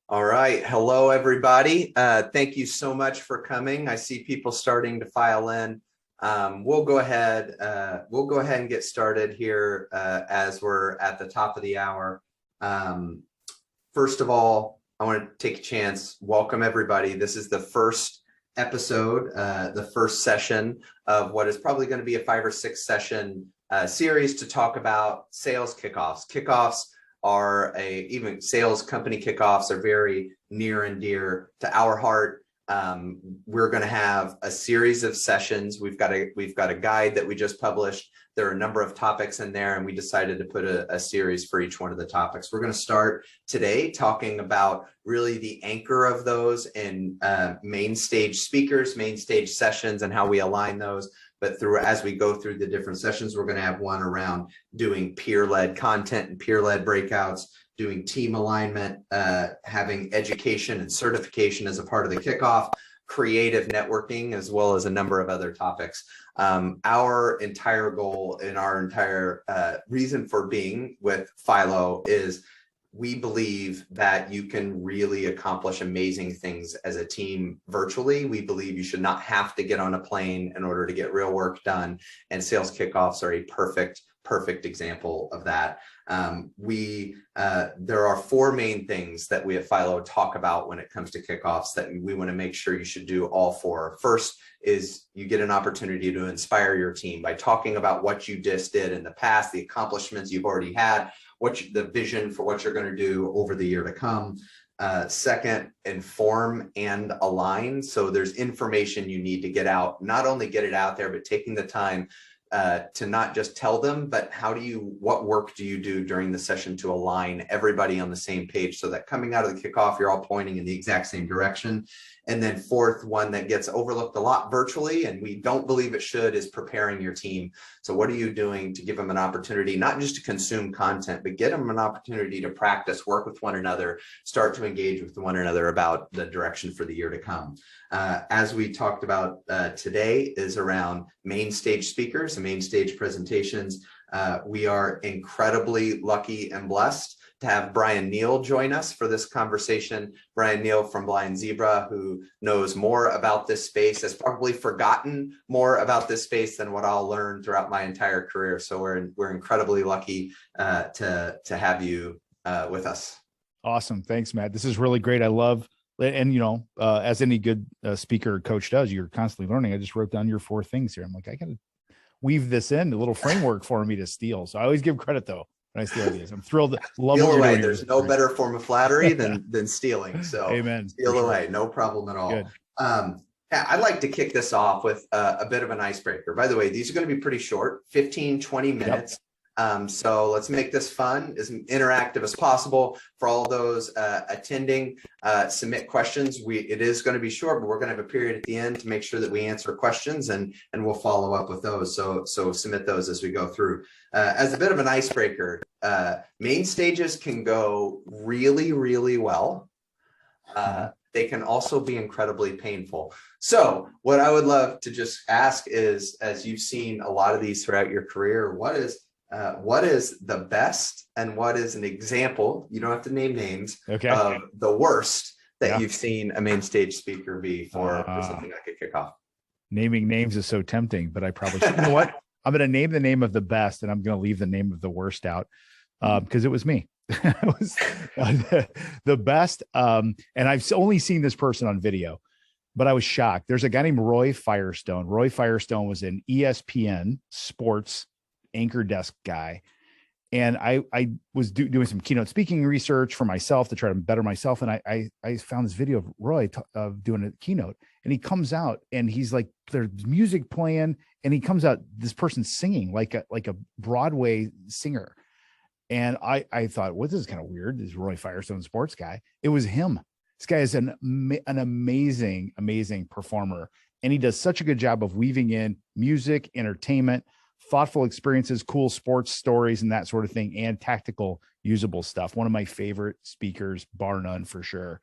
All right. Hello, everybody. Thank you so much for coming. I see people starting to file in. We'll go ahead and get started here as we're at the top of the hour. First of all, I want to take a chance, welcome everybody. This is the first episode, the first session of what is probably going to be a 5 or 6 session series to talk about sales kickoffs. Kickoffs are even sales company kickoffs are very near and dear to our heart. We're going to have a series of sessions. We've got a guide that we just published. There are a number of topics in there, and we decided to put a series for each one of the topics. We're going to start today talking about really the anchor of those in Mainstage Speakers, Mainstage sessions, and how we align those. But as we go through the different sessions, we're going to have one around doing peer-led content and peer-led breakouts, doing team alignment, having education and certification as a part of the kickoff, creative networking, as well as a number of other topics. Our entire goal and our entire reason for being with Philo is we believe that you can really accomplish amazing things as a team virtually. We believe you should not have to get on a plane in order to get real work done. And sales kickoffs are a perfect example of that. There are 4 main things that we at Philo talk about when it comes to kickoffs that we want to make sure you should do all 4. First is you get an opportunity to inspire your team by talking about what you just did in the past, the accomplishments you've already had, the vision for what you're going to do over the year to come. Second, inform and align. So there's information you need to get out, not only get it out there, but taking the time to not just tell them, but what work do you do during the session to align everybody on the same page so that coming out of the kickoff, you're all pointing in the exact same direction. And then fourth, one that gets overlooked a lot virtually, and we don't believe it should, is preparing your team. So what are you doing to give them an opportunity, not just to consume content, but get them an opportunity to practice, work with one another, start to engage with one another about the direction for the year to come. As we talked about today is around Mainstage Speakers and Mainstage presentations. We are incredibly lucky and blessed to have Brian Neal join us for this conversation. Brian Neal from Blind Zebra, who knows more about this space, has probably forgotten more about this space than what I'll learn throughout my entire career. So we're incredibly lucky to have you with us. Awesome. Thanks, Matt. This is really great. I love, and as any good speaker or coach does, you're constantly learning. I just wrote down your 4 things here. I'm like, I got to weave this in, a little framework for me to steal. So I always give credit though. I steal ideas. I'm thrilled. Love steal what you're away. doing. There's no better form of flattery than stealing. So amen. Steal away. No problem at all. I'd like to kick this off with a bit of an icebreaker. By the way, these are going to be pretty short, 15, 20 minutes. Yep. So let's make this fun, as interactive as possible. For all those attending, submit questions. It is going to be short, but we're going to have a period at the end to make sure that we answer questions, and we'll follow up with those. So submit those as we go through. As a bit of an icebreaker, main stages can go really, really well. They can also be incredibly painful. So what I would love to just ask is, as you've seen a lot of these throughout your career, what is the best and what is an example, you don't have to name names, of the worst that you've seen a main stage speaker be for something like a kickoff? Naming names is so tempting, but I probably should. You know what? I'm going to name the name of the best, and I'm going to leave the name of the worst out because it was me. It was the best. And I've only seen this person on video, but I was shocked. There's a guy named Roy Firestone. Roy Firestone was an ESPN sports anchor desk guy. And I was doing some keynote speaking research for myself to try to better myself. And I found this video of Roy doing a keynote, and he comes out and he's like, there's music playing, and he comes out, this person's singing like a Broadway singer. And I thought, well, this is kind of weird. This is Roy Firestone, sports guy. It was him. This guy is an amazing, amazing performer. And he does such a good job of weaving in music, entertainment, thoughtful experiences, cool sports stories, and that sort of thing, and tactical, usable stuff. One of my favorite speakers, bar none, for sure.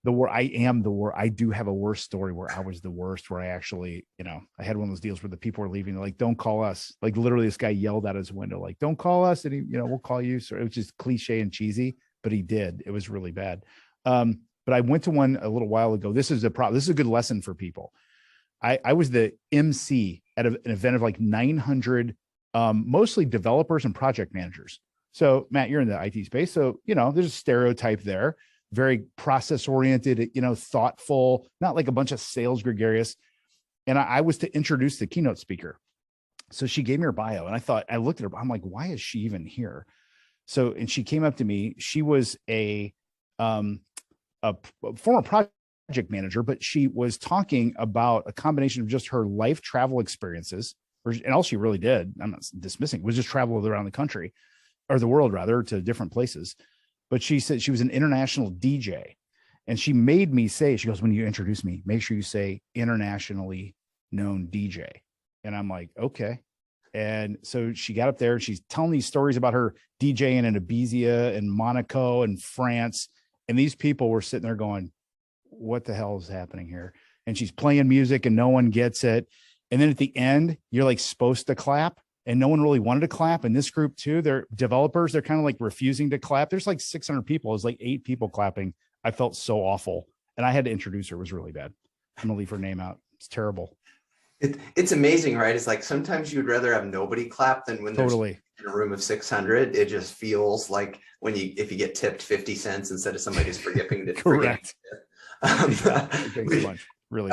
I do have a worst story where I was the worst, where I actually, I had one of those deals where the people were leaving. They're like, don't call us. Like literally this guy yelled out his window, like, don't call us. And he, we'll call you. So it was just cliche and cheesy, but he did. It was really bad. But I went to one a little while ago. This is a good lesson for people. I was the MC at an event of like 900, mostly developers and project managers. So Matt, you're in the IT space. So, there's a stereotype there, very process oriented, thoughtful, not like a bunch of sales gregarious. And I was to introduce the keynote speaker. So she gave me her bio and I looked at her, I'm like, why is she even here? So, and she came up to me, she was a former project manager, but she was talking about a combination of just her life travel experiences, and all she really did, I'm not dismissing, was just travel around the country, or the world rather, to different places. But she said she was an international DJ, and she made me say, she goes, when you introduce me, make sure you say internationally known DJ. And I'm like, okay. And so she got up there and she's telling these stories about her DJing in Ibiza and Monaco and France. And these people were sitting there going, what the hell is happening here? And she's playing music and no one gets it. And then at the end, you're like supposed to clap, and no one really wanted to clap. And this group too, they're developers. They're kind of like refusing to clap. There's like 600 people. It was like 8 people clapping. I felt so awful. And I had to introduce her. It was really bad. I'm gonna leave her name out. It's terrible. It's amazing, right? It's like sometimes you'd rather have nobody clap than when there's in a room of 600. It just feels like if you get tipped 50 cents instead of somebody just forgetting to correct. Really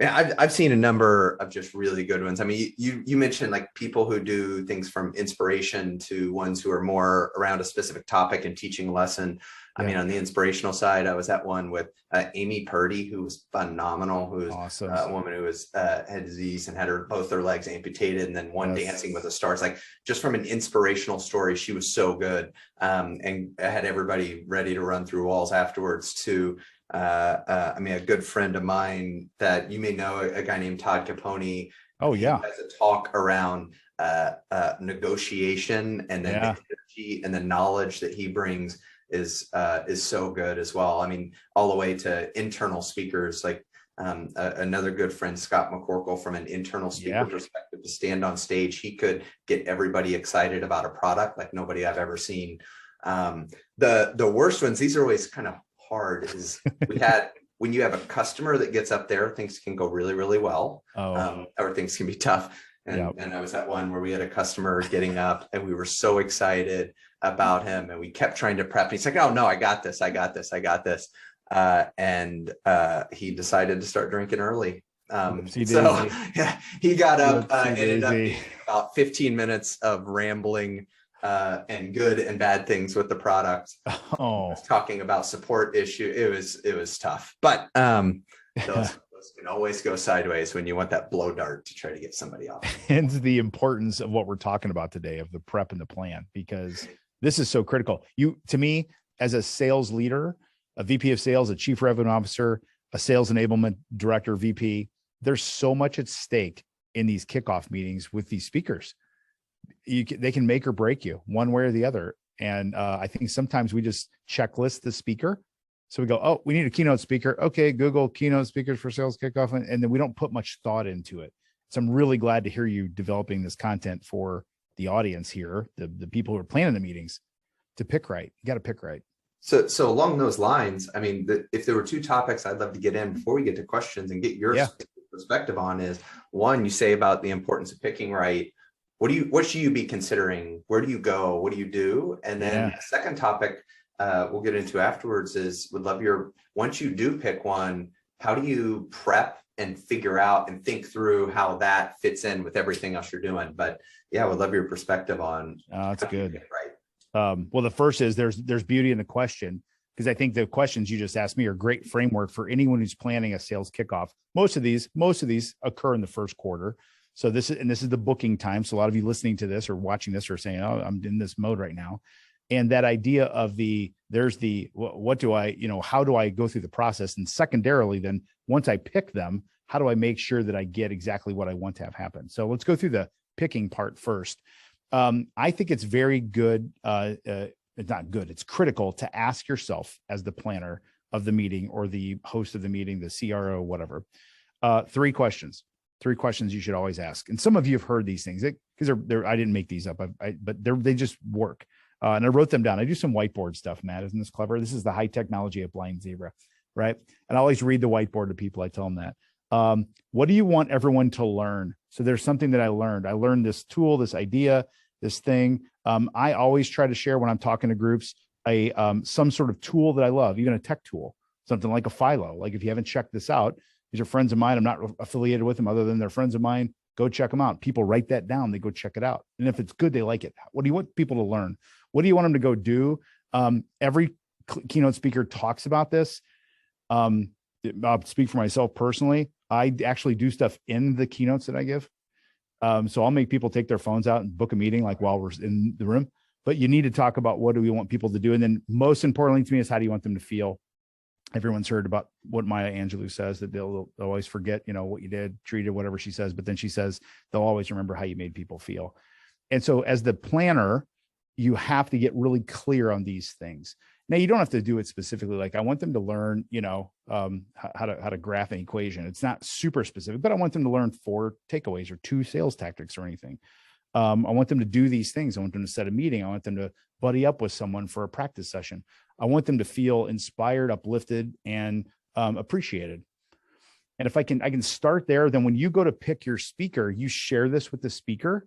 yeah, I've seen a number of just really good ones. I mean, you mentioned like people who do things from inspiration to ones who are more around a specific topic and teaching a lesson. I mean, on the inspirational side, I was at one with Amy Purdy, who was phenomenal, who was awesome. A woman who had disease and had both her legs amputated, and then one dancing with the stars. Like, just from an inspirational story, she was so good, and I had everybody ready to run through walls afterwards. To I mean, a good friend of mine that you may know, a guy named Todd Capone. Oh yeah, he has a talk around negotiation, and then the energy and the knowledge that he brings is so good as well. I mean, all the way to internal speakers, like another good friend, Scott McCorkle, from an internal speaker perspective, to stand on stage, he could get everybody excited about a product like nobody I've ever seen. The worst ones, these are always kind of hard, is when you have a customer that gets up there, things can go really, really well, or things can be tough. And I was at one where we had a customer getting up and we were so excited about him, and we kept trying to prep. He's like, oh no, I got this. And he decided to start drinking early. So yeah, he got up, ended up being about 15 minutes of rambling and good and bad things with the product. Talking about support issue. It was tough, but those can always go sideways when you want that blow dart to try to get somebody off. Hence the importance of what we're talking about today, of the prep and the plan, because this is so critical. To me, as a sales leader, a VP of sales, a chief revenue officer, a sales enablement director, VP, there's so much at stake in these kickoff meetings with these speakers. They can make or break you one way or the other. And I think sometimes we just checklist the speaker. So we go, oh, we need a keynote speaker. Okay, Google keynote speakers for sales kickoff. And then we don't put much thought into it. So I'm really glad to hear you developing this content for the audience here, the people who are planning the meetings, to pick right. You got to pick right. So along those lines, I mean, if there were 2 topics I'd love to get in before we get to questions and get your perspective on, is one, you say about the importance of picking right. What should you be considering? Where do you go? What do you do? And then the second topic we'll get into afterwards is, once you do pick one, how do you prep and figure out and think through how that fits in with everything else you're doing? But yeah, I would love your perspective on. That's good. Right. Well, the first is there's beauty in the question, because I think the questions you just asked me are great framework for anyone who's planning a sales kickoff. Most of these occur in the first quarter. So this is the booking time. So a lot of you listening to this or watching this are saying, oh, I'm in this mode right now. And that idea of what do I, how do I go through the process? And secondarily, then once I pick them, how do I make sure that I get exactly what I want to have happen? So let's go through the picking part first. I think it's very good. It's not good. It's critical to ask yourself, as the planner of the meeting or the host of the meeting, the CRO, whatever, 3 questions. 3 questions you should always ask. And some of you have heard these things because I didn't make these up, but they just work. And I wrote them down. I do some whiteboard stuff, Matt. Isn't this clever? This is the high technology of Blind Zebra, right? And I always read the whiteboard to people. I tell them that. What do you want everyone to learn? So there's something that I learned. I learned this tool, this idea, this thing. I always try to share when I'm talking to groups some sort of tool that I love, even a tech tool, something like a Philo. Like if you haven't checked this out, these are friends of mine. I'm not affiliated with them other than they're friends of mine. Go check them out. People write that down. They go check it out. And if it's good, they like it. What do you want people to learn? What do you want them to go do? Every keynote speaker talks about this. I'll speak for myself personally. I actually do stuff in the keynotes that I give. So I'll make people take their phones out and book a meeting like while we're in the room. But you need to talk about what do we want people to do? And then most importantly to me is how do you want them to feel? Everyone's heard about what Maya Angelou says, that they'll always forget, what you did, treated, whatever she says. But then she says, they'll always remember how you made people feel. And so as the planner, you have to get really clear on these things. Now, you don't have to do it specifically. Like I want them to learn, how to graph an equation. It's not super specific, but I want them to learn 4 takeaways or 2 sales tactics or anything. I want them to do these things. I want them to set a meeting. I want them to buddy up with someone for a practice session. I want them to feel inspired, uplifted, and appreciated. And if I can start there, then when you go to pick your speaker, you share this with the speaker.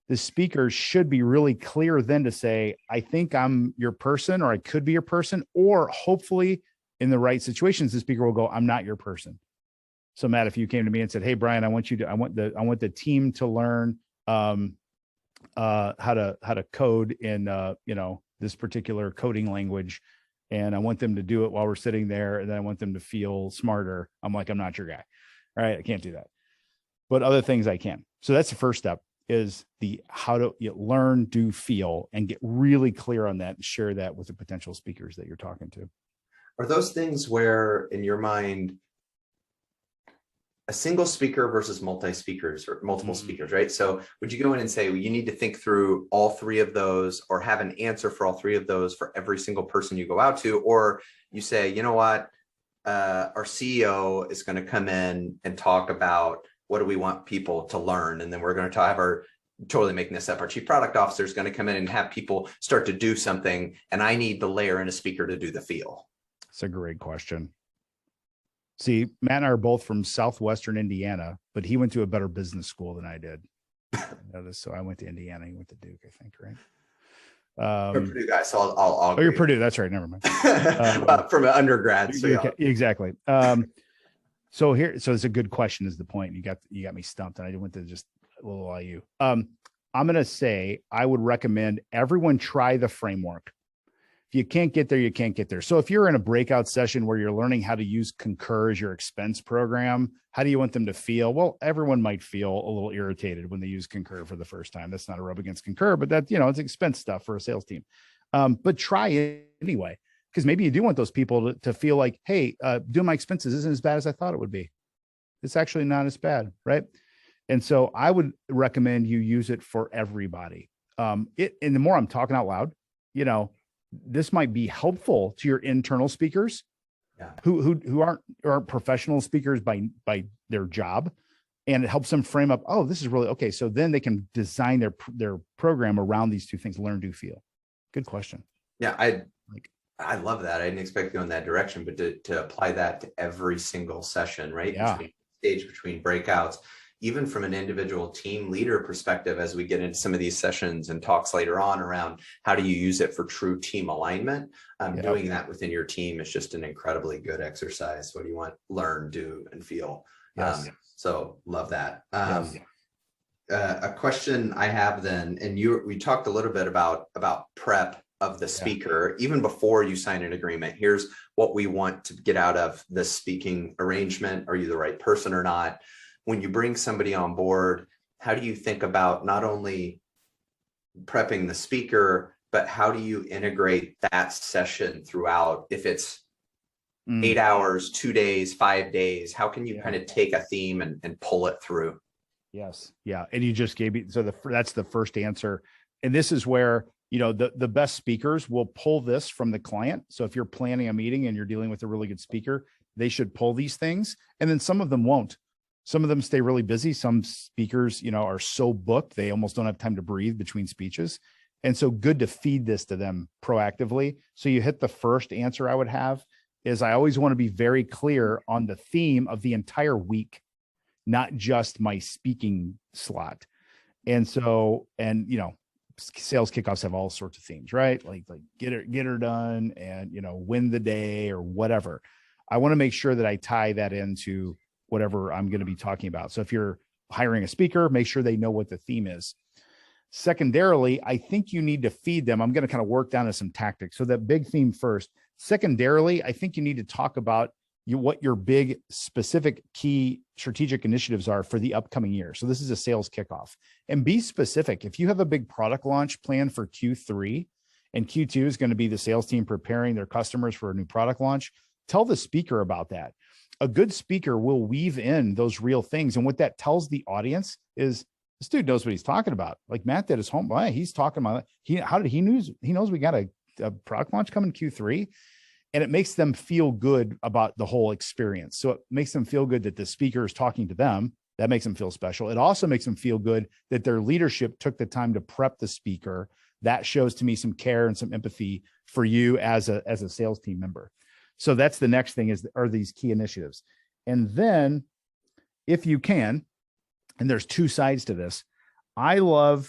The speaker should be really clear then to say, I think I'm your person, or I could be your person, or hopefully in the right situations, the speaker will go, I'm not your person. So Matt, if you came to me and said, hey, Brian, I want the team to learn how to code in, this particular coding language. And I want them to do it while we're sitting there. And then I want them to feel smarter. I'm like, I'm not your guy. All right. I can't do that, but other things I can. So that's the first step, is the how to learn, do, feel, and get really clear on that and share that with the potential speakers that you're talking to. Are those things where in your mind, a single speaker versus multi-speakers or multiple speakers, right? So would you go in and say, well, you need to think through all 3 of those, or have an answer for all 3 of those for every single person you go out to? Or you say, you know what, our CEO is going to come in and talk about what do we want people to learn? And then we're going to have totally making this up, our chief product officer is going to come in and have people start to do something. And I need the layer in a speaker to do the feel. It's a great question. See, Matt and I are both from Southwestern Indiana, but he went to a better business school than I did. So I went to Indiana. He went to Duke, I think, right? You're a Purdue guy, so I'll you're Purdue. That's right. Never mind. From an undergrad. So yeah. Exactly. So it's a good question is the point. You got me stumped, and I went to just a little IU. I'm going to say I would recommend everyone try the framework. If you can't get there, you can't get there. So if you're in a breakout session where you're learning how to use Concur as your expense program, how do you want them to feel? Well, everyone might feel a little irritated when they use Concur for the first time. That's not a rub against Concur, but that, it's expense stuff for a sales team. But try it anyway, because maybe you do want those people to feel like, hey, doing my expenses isn't as bad as I thought it would be. It's actually not as bad, right? And so I would recommend you use it for everybody. And the more I'm talking out loud, this might be helpful to your internal speakers, who aren't professional speakers by their job, and it helps them frame up, oh, this is really okay. So then they can design their program around these 2 things: learn, do, feel. Good question. Yeah, I love that. I didn't expect to go in that direction, but to apply that to every single session, right? Yeah. Between breakouts, even from an individual team leader perspective, as we get into some of these sessions and talks later on around how do you use it for true team alignment, doing that within your team is just an incredibly good exercise. What do you want? Learn, do, and feel. Yes. So love that. Yes. A question I have then, and we talked a little bit about prep of the speaker, even before you sign an agreement. Here's what we want to get out of the speaking arrangement. Are you the right person or not? When you bring somebody on board, how do you think about not only prepping the speaker, but how do you integrate that session throughout? If it's 8 hours, 2 days, 5 days, how can you kind of take a theme and pull it through? Yes. Yeah. And you just gave me, so that's the first answer. And this is where, the best speakers will pull this from the client. So if you're planning a meeting and you're dealing with a really good speaker, they should pull these things. And then some of them won't. Some of them stay really busy. Some speakers, are so booked, they almost don't have time to breathe between speeches. And so good to feed this to them proactively. So you hit the first answer I would have is I always want to be very clear on the theme of the entire week, not just my speaking slot. And so, and sales kickoffs have all sorts of themes, right? Like get her done and, win the day or whatever. I want to make sure that I tie that into whatever I'm going to be talking about. So if you're hiring a speaker, make sure they know what the theme is. Secondarily, I think you need to feed them. I'm going to kind of work down to some tactics. So that big theme first. Secondarily, I think you need to talk about what your big specific key strategic initiatives are for the upcoming year. So this is a sales kickoff, and be specific. If you have a big product launch planned for Q3 and Q2 is going to be the sales team preparing their customers for a new product launch, tell the speaker about that. A good speaker will weave in those real things. And what that tells the audience is this dude knows what he's talking about. Like Matt did his homework. He's talking about he knows we got a product launch coming Q3. And it makes them feel good about the whole experience. So it makes them feel good that the speaker is talking to them. That makes them feel special. It also makes them feel good that their leadership took the time to prep the speaker. That shows to me some care and some empathy for you as a sales team member. So that's the next thing are these key initiatives. And then if you can, and there's two sides to this, for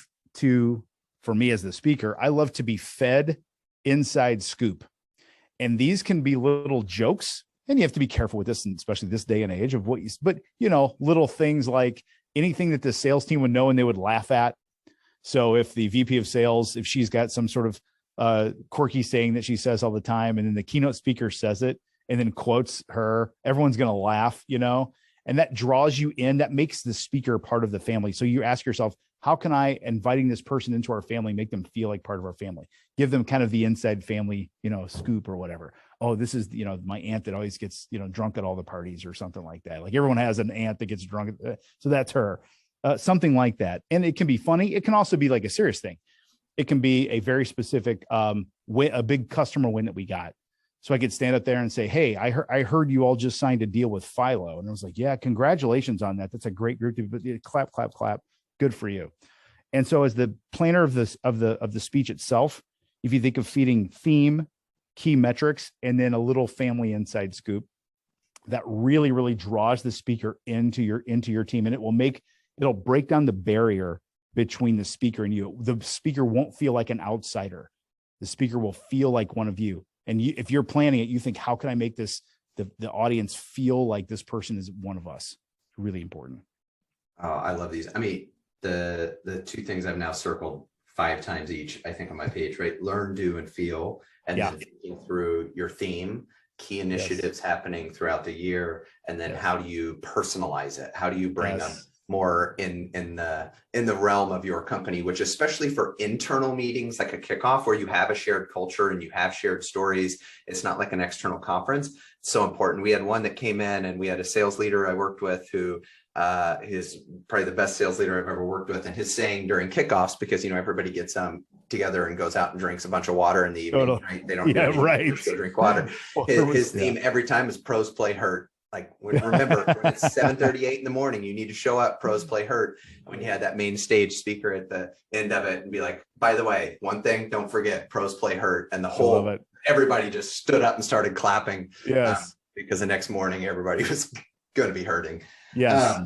me as the speaker, I love to be fed inside scoop. And these can be little jokes, and you have to be careful with this, and especially this day and age of little things like anything that the sales team would know and they would laugh at. So if the VP of sales, if she's got some sort of quirky saying that she says all the time, and then the keynote speaker says it and then quotes her, everyone's going to laugh, and that draws you in. That makes the speaker part of the family. So you ask yourself, how can I, inviting this person into our family, make them feel like part of our family? Give them kind of the inside family, scoop or whatever. Oh, this is, my aunt that always gets, drunk at all the parties or something like that. Like everyone has an aunt that gets drunk. So that's her, something like that. And it can be funny. It can also be like a serious thing. It can be a very specific win, a big customer win that we got. So I could stand up there and say, hey, I heard you all just signed a deal with Philo. And I was like, yeah, congratulations on that. That's a great group. Clap, clap, clap. Good for you. And so as the planner of the speech itself, if you think of feeding theme, key metrics, and then a little family inside scoop, that really, really draws the speaker into your team. And it'll break down the barrier between the speaker and you. The speaker won't feel like an outsider. The speaker will feel like one of you. And if you're planning it, you think, how can I make the audience feel like this person is one of us? Really important. Oh, I love these. I mean, the two things I've now circled 5 times each, I think, on my page, right? Learn, do, and feel. And then thinking through your theme, key initiatives happening throughout the year. And then how do you personalize it? How do you bring them more in the realm of your company, which especially for internal meetings, like a kickoff where you have a shared culture and you have shared stories, it's not like an external conference. It's so important. We had one that came in, and we had a sales leader I worked with who is probably the best sales leader I've ever worked with. And his saying during kickoffs, because, everybody gets together and goes out and drinks a bunch of water in the evening, right? They don't go drink water. His theme every time is pros play hurt. Like, remember, when it's 7:38 in the morning, you need to show up, pros play hurt. When you had that main stage speaker at the end of it and be like, by the way, one thing, don't forget, pros play hurt. And everybody just stood up and started clapping. Yes. Because the next morning, everybody was going to be hurting. Yes.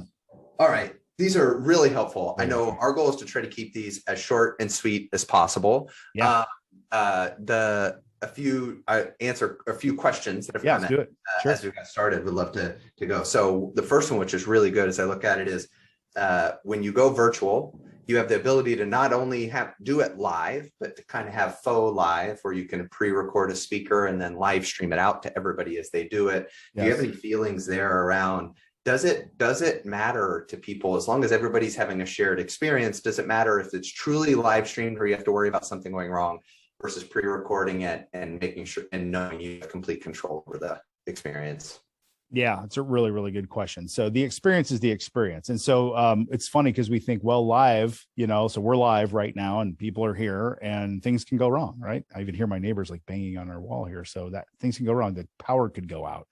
All right. These are really helpful. I know our goal is to try to keep these as short and sweet as possible. Yeah. I answer a few questions that have come in as we got started. Would love to go. So the first one, which is really good as I look at it, is when you go virtual, you have the ability to not only do it live, but to kind of have faux live, where you can pre-record a speaker and then live stream it out to everybody as they do it. Do you have any feelings there around? Does it matter to people, as long as everybody's having a shared experience? Does it matter if it's truly live streamed, or you have to worry about something going wrong, versus pre-recording it and making sure and knowing you have complete control over the experience? Yeah, it's a really, really good question. So the experience is the experience. And so it's funny because we think, well, live, so we're live right now and people are here and things can go wrong, right? I even hear my neighbors like banging on our wall here. So that things can go wrong. The power could go out.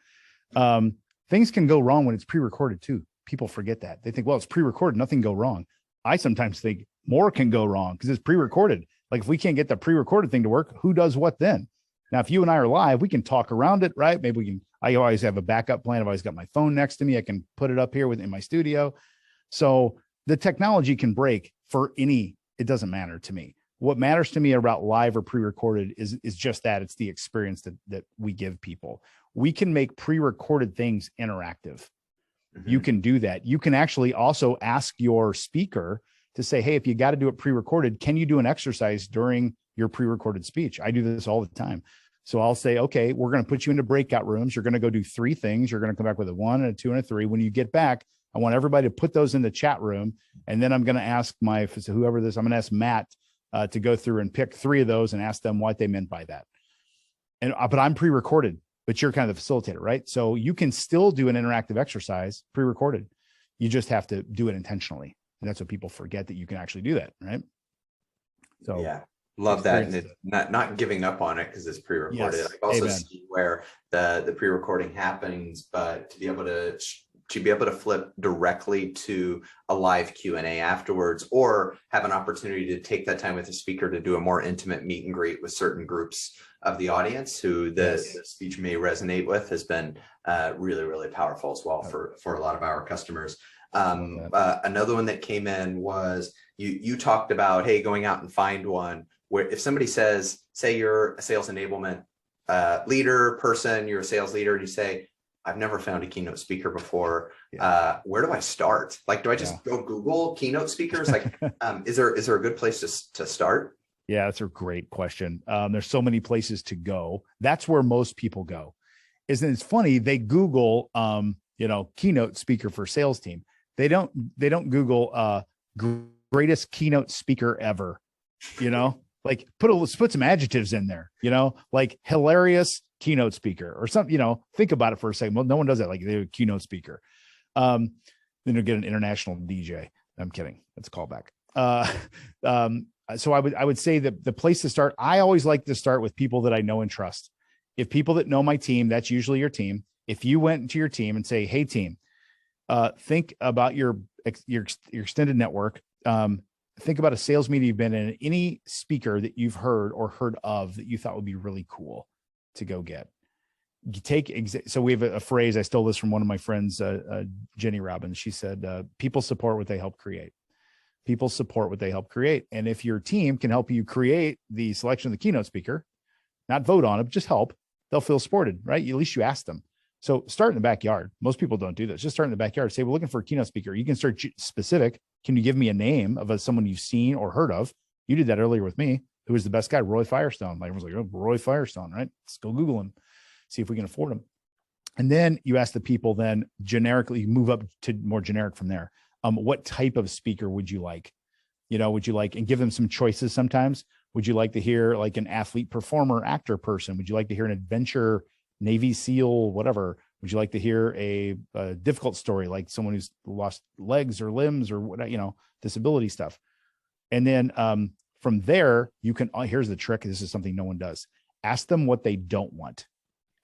Things can go wrong when it's pre-recorded too. People forget that. They think, well, it's pre-recorded, nothing go wrong. I sometimes think more can go wrong because it's pre-recorded. Like if we can't get the pre-recorded thing to work, who does what then? Now, if you and I are live, we can talk around it, right? Maybe we can, I always have a backup plan. I've always got my phone next to me. I can put it up here in my studio. So the technology can break for any, it doesn't matter to me. What matters to me about live or pre-recorded is just that it's the experience that we give people. We can make pre-recorded things interactive. Mm-hmm. You can do that. You can actually also ask your speaker to say, hey, if you got to do it pre-recorded, can you do an exercise during your pre-recorded speech? I do this all the time. So I'll say, okay, we're going to put you into breakout rooms. You're going to go do 3 things. You're going to come back with a 1 and a 2 and a 3. When you get back, I want everybody to put those in the chat room. And then I'm going to ask I'm going to ask Matt to go through and pick 3 of those and ask them what they meant by that. But I'm pre-recorded, but you're kind of the facilitator, right? So you can still do an interactive exercise pre-recorded. You just have to do it intentionally. And that's what people forget, that you can actually do that, right? So yeah, love that. And it's not giving up on it because it's pre-recorded. Yes. I also see where the pre-recording happens, but to be able to flip directly to a live Q&A afterwards, or have an opportunity to take that time with the speaker to do a more intimate meet and greet with certain groups of the audience who the speech may resonate with, has been really, really powerful as well for a lot of our customers. Another one that came in was you talked about, hey, going out and find one where if somebody says, say you're a sales enablement leader person, you're a sales leader, and you say, I've never found a keynote speaker before. Where do I start? Like, do I just go Google keynote speakers? Like, is there a good place to start? Yeah, that's a great question. There's so many places to go. That's where most people go. It's funny, they Google, keynote speaker for sales team. They don't Google greatest keynote speaker ever, like put some adjectives in there, like hilarious keynote speaker or something, think about it for a second. Well, no one does that. Like they're a keynote speaker. Then you'll get an international DJ. I'm kidding. That's a callback. So I would say that the place to start, I always like to start with people that I know and trust. If people that know my team, that's usually your team. If you went to your team and say, hey team, think about your extended network. Think about a sales meeting you've been in, any speaker that you've heard or heard of that you thought would be really cool to go get. So we have a phrase, I stole this from one of my friends, Jenny Robbins. She said, people support what they help create. People support what they help create. And if your team can help you create the selection of the keynote speaker, not vote on it, just help, they'll feel supported, right? At least you asked them. So start in the backyard. Most people don't do this. Just start in the backyard. Say, we're looking for a keynote speaker. You can start specific. Can you give me a name of someone you've seen or heard of? You did that earlier with me. Who was the best guy? Roy Firestone. Like, everyone's like, oh, Roy Firestone, right? Let's go Google him, see if we can afford him. And then you ask the people, then generically move up to more generic from there. What type of speaker would you like? And give them some choices sometimes. Would you like to hear like an athlete, performer, actor person? Would you like to hear an adventure, Navy SEAL, whatever? Would you like to hear a difficult story, like someone who's lost legs or limbs or what, disability stuff? And then from there, you can, here's the trick. This is something no one does. Ask them what they don't want.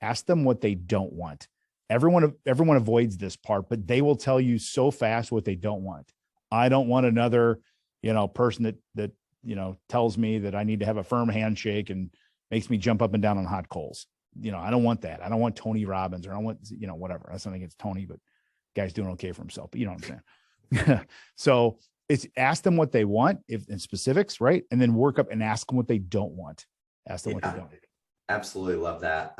Ask them what they don't want. Everyone avoids this part, but they will tell you so fast what they don't want. I don't want another, person that tells me that I need to have a firm handshake and makes me jump up and down on hot coals. I don't want that. I don't want Tony Robbins, or I don't want, whatever. That's not against Tony, but guy's doing okay for himself, but you know what I'm saying? So it's ask them what they want in specifics, right? And then work up and ask them what they don't want. Ask them what they don't. Absolutely love that.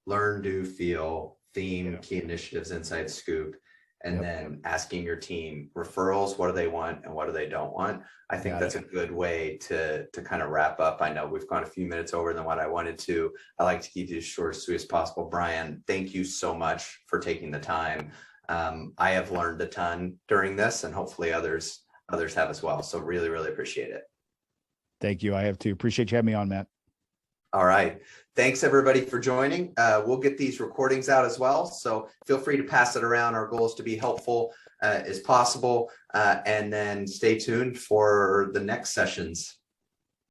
Learn, do, feel, theme, key initiatives, inside scoop, and then asking your team referrals, what do they want and what do they don't want? I think that's a good way to kind of wrap up. I know we've gone a few minutes over than what I wanted to. I like to keep it as short, as sweet as possible. Brian, thank you so much for taking the time. I have learned a ton during this, and hopefully others have as well. So really, really appreciate it. Thank you. I have too. Appreciate you having me on, Matt. All right. Thanks everybody for joining. We'll get these recordings out as well, so feel free to pass it around. Our goal is to be helpful as possible, and then stay tuned for the next sessions.